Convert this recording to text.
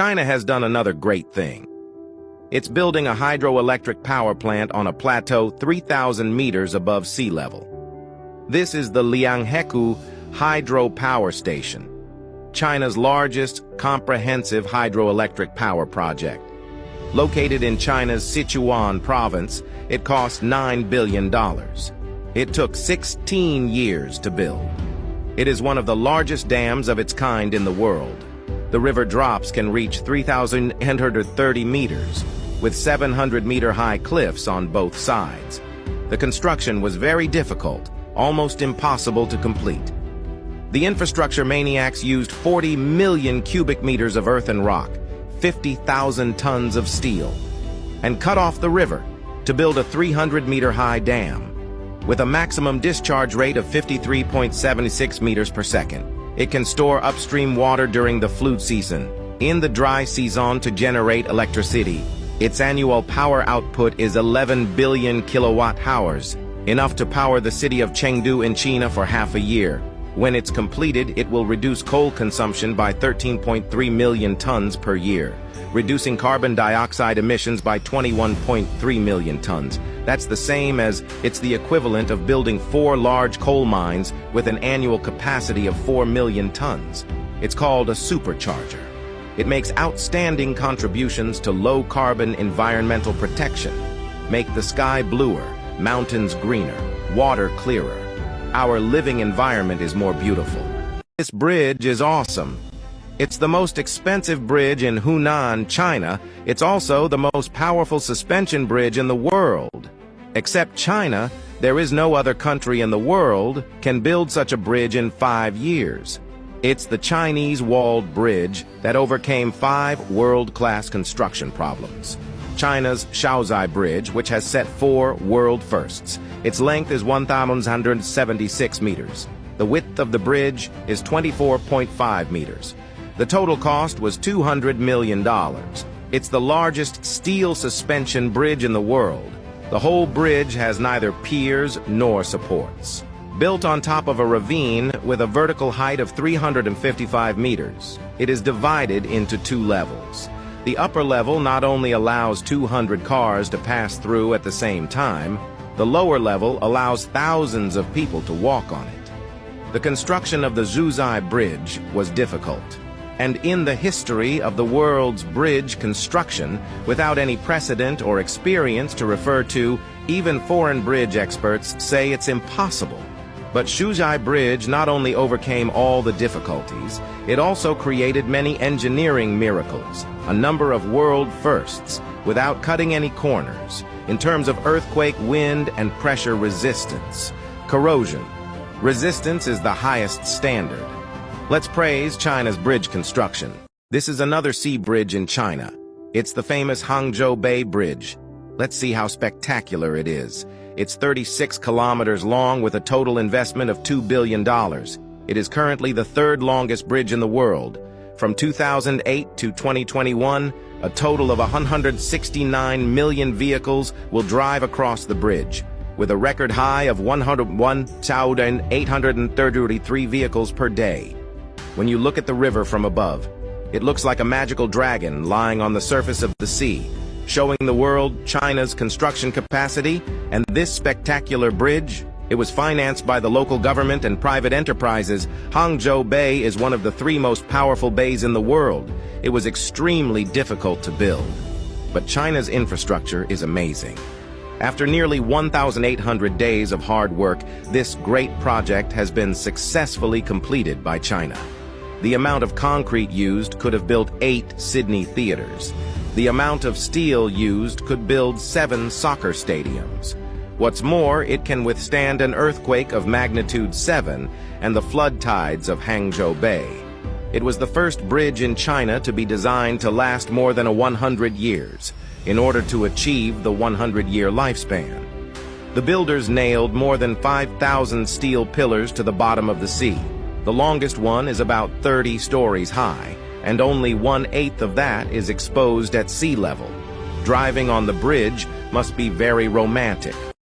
China has done another great thing. It's building a hydroelectric power plant on a plateau 3,000 meters above sea level. This is the Liangheku Hydro Power Station, China's largest comprehensive hydroelectric power project. Located in China's Sichuan province, it cost $9 billion. It took 16 years to build. It is one of the largest dams of its kind in the world. The river drops can reach 3,830 meters, with 700-meter-high cliffs on both sides. The construction was very difficult, almost impossible to complete. The infrastructure maniacs used 40 million cubic meters of earth and rock, 50,000 tons of steel, and cut off the river to build a 300-meter-high dam. With a maximum discharge rate of 53.76 meters per second, it can store upstream water during the flood season. In the dry season to generate electricity, its annual power output is 11 billion kilowatt-hours, enough to power the city of Chengdu in China for half a year. When it's completed, it will reduce coal consumption by 13.3 million tons per year, reducing carbon dioxide emissions by 21.3 million tons. That's the same as it's the equivalent of building 4 large coal mines with an annual capacity of 4 million tons. It's called a supercharger. It makes outstanding contributions to low-carbon environmental protection, make the sky bluer, mountains greener, water clearer. Our living environment is more beautiful. This bridge is awesome. It's the most expensive bridge in Hunan, China. It's also the most powerful suspension bridge in the world. Except China, there is no other country in the world can build such a bridge in 5 years. It's the Chinese walled bridge that overcame 5 world-class construction problems. China's Shaozai Bridge, which has set 4 world firsts. Its length is 1,176 meters. The width of the bridge is 24.5 meters. The total cost was $200 million. It's the largest steel suspension bridge in the world. The whole bridge has neither piers nor supports. Built on top of a ravine with a vertical height of 355 meters, it is divided into 2 levels. The upper level not only allows 200 cars to pass through at the same time, the lower level allows thousands of people to walk on it. The construction of the Zhuzhai Bridge was difficult, and in the history of the world's bridge construction, without any precedent or experience to refer to, even foreign bridge experts say it's impossible. But Zhuzhai Bridge not only overcame all the difficulties, it also created many engineering miracles, a number of world firsts, without cutting any corners, in terms of earthquake, wind, and pressure resistance. Corrosion resistance is the highest standard. Let's praise China's bridge construction. This is another sea bridge in China. It's the famous Hangzhou Bay Bridge. Let's see how spectacular it is. It's 36 kilometers long with a total investment of $2 billion. It is currently the 3rd longest bridge in the world. From 2008 to 2021, a total of 169 million vehicles will drive across the bridge, with a record high of 101,833 vehicles per day. When you look at the river from above, it looks like a magical dragon lying on the surface of the sea, showing the world China's construction capacity. And this spectacular bridge, it was financed by the local government and private enterprises. Hangzhou Bay is one of the 3 most powerful bays in the world. It was extremely difficult to build. But China's infrastructure is amazing. After nearly 1,800 days of hard work, this great project has been successfully completed by China. The amount of concrete used could have built 8 Sydney theaters. The amount of steel used could build 7 soccer stadiums. What's more, it can withstand an earthquake of magnitude 7 and the flood tides of Hangzhou Bay. It was the first bridge in China to be designed to last more than 100 years, in order to achieve the 100-year lifespan. The builders nailed more than 5,000 steel pillars to the bottom of the sea. The longest one is about 30 stories high, and only 1/8 of that is exposed at sea level. Driving on the bridge must be very romantic.